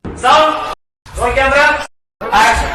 Sound. Roll camera. Action.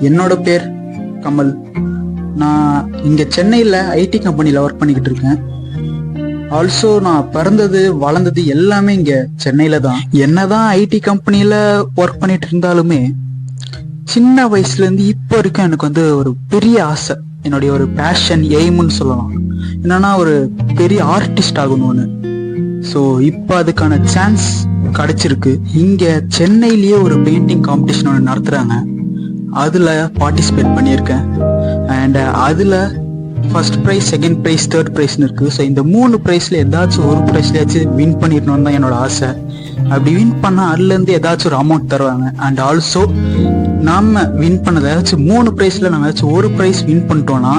என்னோட பேர் கமல். நான் இங்க சென்னையில் ஐடி கம்பெனியில் ஒர்க் பண்ணிக்கிட்டு இருக்கேன். ஆல்சோ நான் பிறந்தது வளர்ந்தது எல்லாமே இங்க சென்னையில தான். என்னதான் ஐடி கம்பெனியில ஒர்க் பண்ணிட்டு இருந்தாலுமே சின்ன வயசுல இருந்து இப்போ வரைக்கும் எனக்கு ஒரு பெரிய ஆசை, என்னுடைய ஒரு பேஷன், எய்ம்னு சொல்லலாம். என்னன்னா ஒரு பெரிய ஆர்டிஸ்ட் ஆகணும்னு. ஸோ இப்போ அதுக்கான சான்ஸ் கிடைச்சிருக்கு. இங்க சென்னையிலேயே ஒரு பெயிண்டிங் காம்படிஷன் ஒன்று நடத்துறாங்க. அதுல பார்ட்டிசிபேட் பண்ணியிருக்கேன். அண்ட் அதுல first prize, second prize, third ப்ரைஸ்னு இருக்கு. ஸோ இந்த 3 ப்ரைஸ்ல ஏதாச்சும் ஒரு ப்ரைஸ்லயாச்சும் வின் பண்ணிடணும்னு தான் என்னோட ஆசை. அப்படி வின் பண்ணா அதுலேருந்து ஏதாச்சும் ஒரு அமௌண்ட் தருவாங்க. அண்ட் ஆல்சோ நாம வின் பண்ணது ஏதாச்சும் 3 ப்ரைஸ்ல நம்ம ஏதாச்சும் ஒரு ப்ரைஸ் வின் பண்ணிட்டோம்னா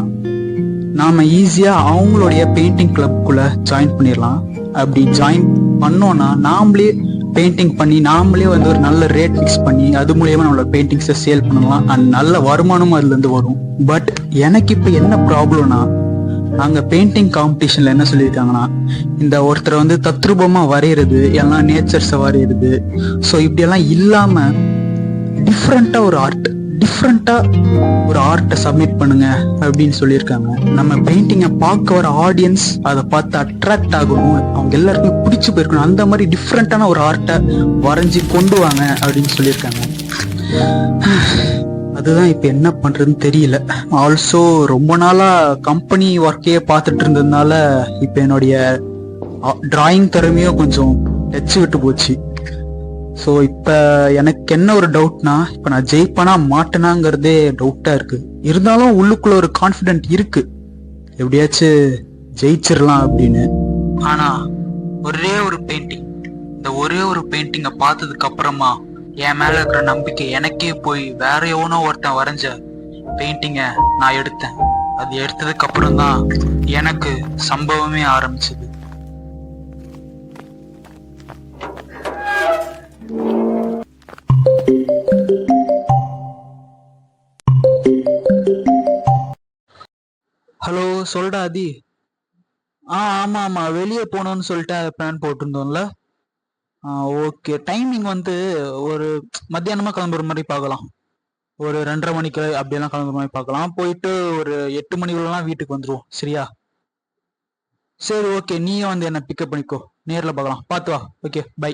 நாம ஈஸியா அவங்களுடைய பெயிண்டிங் கிளப்குள்ள ஜாயின் பண்ணிடலாம். அப்படி ஜாயின் பண்ணோம்னா நாமளே பெயிண்டிங் பண்ணி நாமளே ஒரு நல்ல ரேட் ஃபிக்ஸ் பண்ணி அது மூலியமா நம்மளோட பெயிண்டிங்ஸை சேல் பண்ணலாம். அண்ட் நல்ல வருமானமும் அதுல இருந்து வரும். பட் எனக்கு இப்ப என்ன ப்ராப்ளம்னா, அங்க பெயிண்டிங் காம்படிஷன்ல என்ன சொல்லியிருக்காங்கன்னா, இந்த ஒருத்தரை வந்து தத்ரூபமா வரைகிறது, எல்லாம் நேச்சர்ஸை வரைகிறது, ஸோ இப்படியெல்லாம் இல்லாம டிஃப்ரெண்டா ஒரு ஆர்ட்டை சப்மிட் பண்ணுங்க அப்படின்னு சொல்லியிருக்காங்க. நம்ம பெயிண்டிங்கை பார்க்க வர ஆடியன்ஸ் அதை பார்த்து அட்ராக்ட் ஆகணும், அவங்க எல்லாருக்குமே பிடிச்சு போயிருக்கணும், அந்த மாதிரி டிஃப்ரெண்டான ஒரு ஆர்ட்டை வரைஞ்சி கொண்டு வாங்க அப்படின்னு சொல்லியிருக்காங்க. அதுதான் இப்ப என்ன பண்றதுன்னு தெரியல. ஆல்சோ ரொம்ப நாளா கம்பெனி ஒர்க்கையே பார்த்துட்டு இருந்ததுனால இப்ப என்னுடைய டிராயிங் திறமையும் கொஞ்சம் டச் விட்டு போச்சு. ஸோ இப்போ எனக்கு என்ன ஒரு டவுட்னா, இப்போ நான் ஜெயிப்பனா மாட்டேனாங்கிறதே டவுட்டா இருக்கு. இருந்தாலும் உள்ளுக்குள்ள ஒரு கான்ஃபிடென்ட் இருக்கு, எப்படியாச்சும் ஜெயிச்சிடலாம் அப்படின்னு. ஆனா ஒரே ஒரு பெயிண்டிங்கை பார்த்ததுக்கு அப்புறமா என் மேல இருக்கிற நம்பிக்கை எனக்கே போய் வேற எவனோ ஒருத்தன் வரைஞ்ச பெயிண்டிங்கை நான் எடுத்தேன். அது எடுத்ததுக்கு அப்புறம் தான் எனக்கு சம்பவமே ஆரம்பிச்சது. ஹலோ, சொல்டா அதி. ஆமா ஆமா, வெளியே போகணும்னு சொல்லிட்டு பிளான் போட்டிருந்தோம்ல. ஓகே, டைமிங் வந்து ஒரு மத்தியானமா கிளம்புற மாதிரி பார்க்கலாம். ஒரு 2:30 மணிக்கு அப்படியெல்லாம் கிளம்புற மாதிரி பார்க்கலாம். போயிட்டு ஒரு 8 மணிக்குள்ளலாம் வீட்டுக்கு வந்துருவோம், சரியா? சரி ஓகே, நீயும் வந்து என்ன பிக்கப் பண்ணிக்கோ, நேரில் பார்க்கலாம், பார்த்து வா. Okay, bye.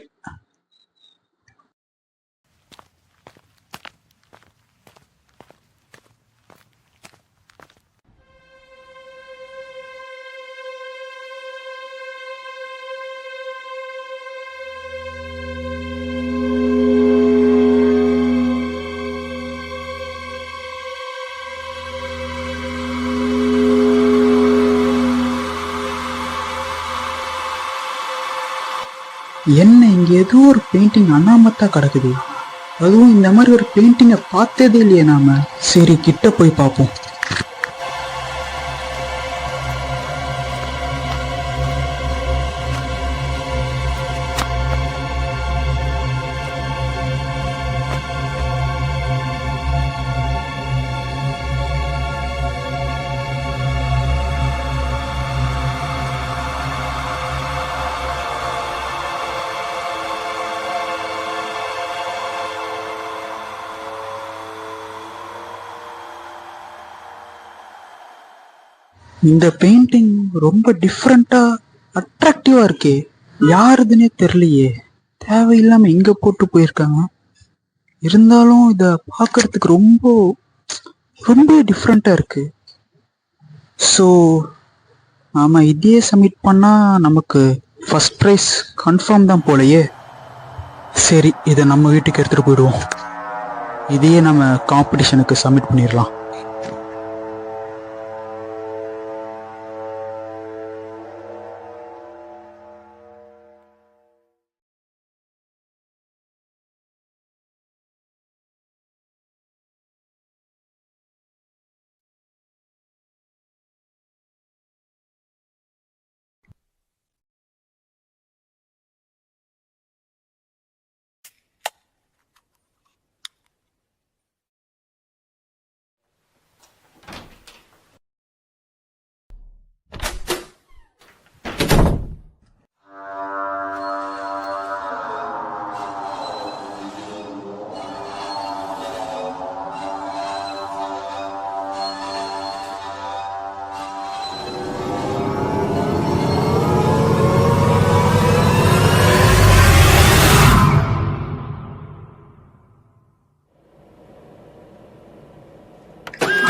என்ன இங்க ஏதோ ஒரு பெயிண்டிங் அனாமத்தா கிடக்குது. அதுவும் இந்த மாதிரி ஒரு பெயிண்டிங்கை பார்த்ததே இல்லையே நாம. சரி, கிட்ட போய் பார்ப்போம். இந்த பெயிண்டிங் ரொம்ப டிஃப்ரெண்டா அட்ராக்டிவா இருக்கே, யாருதுன்னே தெரியலையே. தேவையில்லாம இங்க போட்டு போயிருக்காங்க. இருந்தாலும் இத பாக்குறதுக்கு ரொம்ப ரொம்ப டிஃப்ரெண்டா இருக்கு. ஸோ நாம இதையே சப்மிட் பண்ணா நமக்கு ஃபர்ஸ்ட் ப்ரைஸ் கன்ஃபார்ம் தான் போலயே. சரி, இதை நம்ம வீட்டுக்கு எடுத்துட்டு போயிடுவோம். இதையே நம்ம காம்படிஷனுக்கு சப்மிட் பண்ணிடலாம்.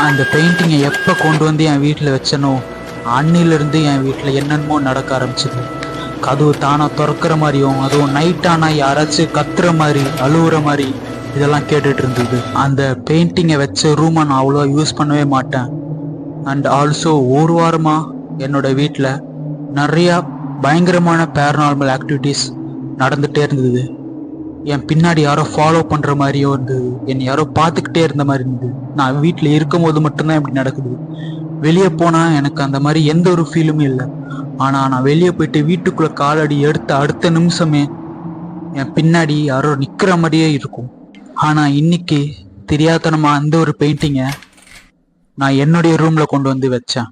அந்த பெயிண்டிங்கை எப்போ கொண்டு வந்து என் வீட்டில் வச்சனோ அன்னிலிருந்து என் வீட்டில் என்னென்னமோ நடக்க ஆரம்பிச்சிது. கதவு தானா திறக்கிற மாதிரியும், அதுவும் நைட் ஆனால் யாராச்சும் கத்துற மாதிரி, அழுகுற மாதிரி இதெல்லாம் கேட்டுட்டு இருந்தது. அந்த பெயிண்டிங்கை வச்ச ரூமை நான் அவ்வளோ யூஸ் பண்ணவே மாட்டேன். அண்ட் ஆல்சோ ஒரு வாரமாக என்னோட வீட்டில் நிறையா பயங்கரமான பேரநார்மல் ஆக்டிவிட்டீஸ் நடந்துகிட்டே இருந்தது. என் பின்னாடி யாரோ ஃபாலோ பண்ணுற மாதிரியோ இருந்தது, என்னை யாரோ பார்த்துக்கிட்டே இருந்த மாதிரி இருந்தது. நான் வீட்டில் இருக்கும் போது மட்டும்தான் இப்படி நடக்குது. வெளியே போனால் எனக்கு அந்த மாதிரி எந்த ஒரு ஃபீலுமே இல்லை. ஆனால் நான் வெளியே போயிட்டு வீட்டுக்குள்ளே காலடி எடுத்த அடுத்த நிமிஷமே என் பின்னாடி யாரோ நிற்கிற மாதிரியே இருக்கும். ஆனால் இன்னைக்கு தெரியாதனமா அந்த ஒரு பெயிண்டிங்கை நான் என்னுடைய ரூமில் கொண்டு வந்து வச்சேன்.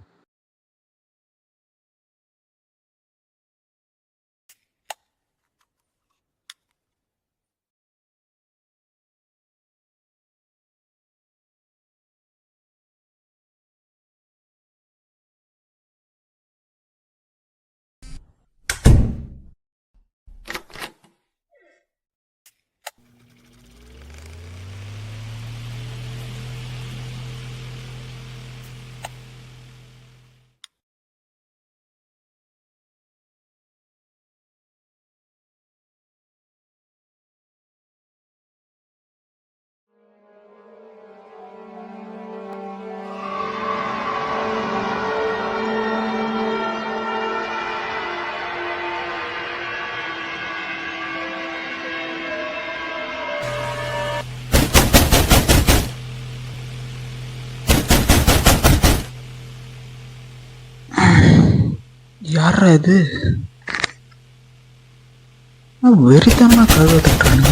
யாரா இது? வெறித்தனமா கதவை தட்டுறானுங்க.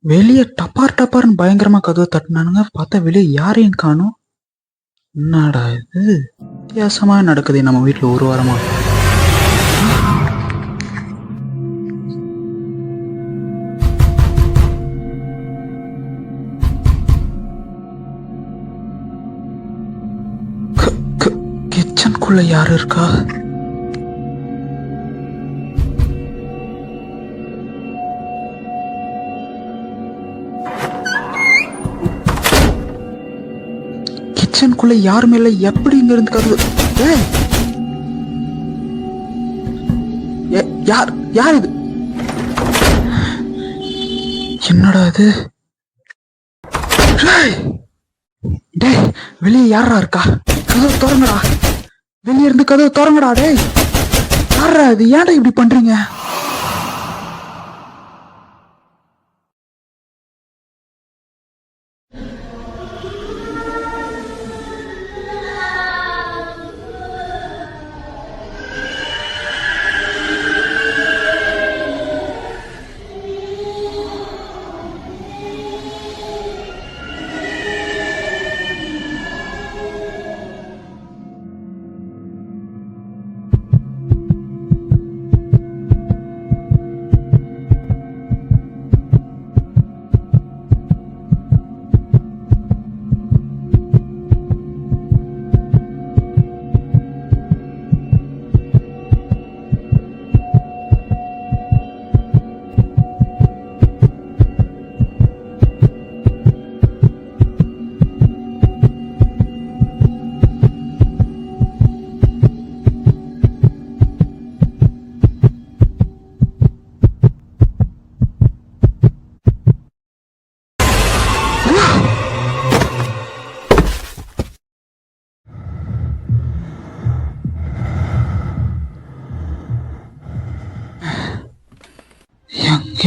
வெளியே டப்பார் டப்பார்னு பயங்கரமா கதவை தட்டினானுங்க. பார்த்தா வெளியே யாரையும் காணும். என்னடா இது வித்தியாசமா நடக்குது நம்ம வீட்டுல ஒரு வாரமா. கிச்சனுக்குள்ள யாரு இருக்கா? கிச்சனுக்குள்ள யாருமே இல்ல. எப்படி இங்க இருந்து கதவு? யார் யார் இது? என்னடா இது? டேய் வெளியே யாரா இருக்கா? கதவு திறங்கடா. வெளியே இருந்து கதவு திறங்கடா. டேய் யாரா இது? ஏன்டா இப்படி பண்றீங்க?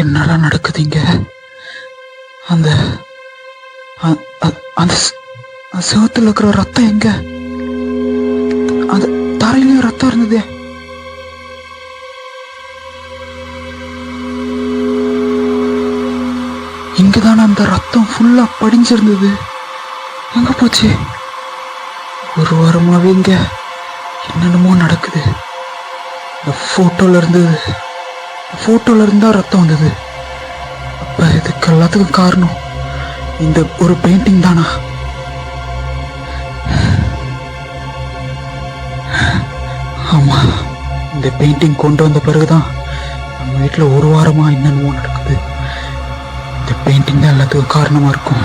என்னடா நடக்குதுங்க? அந்த அந்த சிவத்துல இருக்கிற ரத்தம் எங்க? அந்த தரையிலயும் ரத்தம் இருந்தது. இங்கதானே அந்த ரத்தம் ஃபுல்லா படிஞ்சிருந்தது. எங்க போச்சு? ஒரு வாரமாவே இங்க என்னென்னமோ நடக்குது. இந்த போட்டோல இருந்தா ரத்தம் வந்தது. அப்ப இதுக்கு எல்லாத்துக்கும் காரணம் இந்த ஒரு பெயிண்டிங் தானா? ஆமா, இந்த பெயிண்டிங் கொண்டு வந்த பிறகுதான் நம்ம வீட்டுல ஒரு வாரமா என்னென்னமோ நடக்குது. இந்த பெயிண்டிங் தான் எல்லாத்துக்கும் காரணமா இருக்கும்.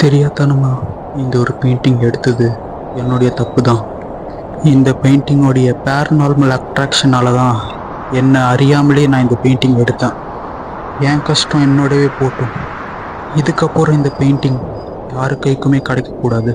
தெரியாதனமா இந்த ஒரு பெயிண்டிங் எடுத்தது என்னுடைய தப்பு தான். இந்த பெயிண்டிங்கோடைய பேரநார்மல் அட்ராக்ஷனால தான் என்னை அறியாமலே நான் இந்த பெயிண்டிங் எடுத்தேன். என் கஷ்டம் என்னோடவே போட்டும். இதுக்கப்புறம் இந்த பெயிண்டிங் யாரு கைக்குமே கிடைக்கக்கூடாது.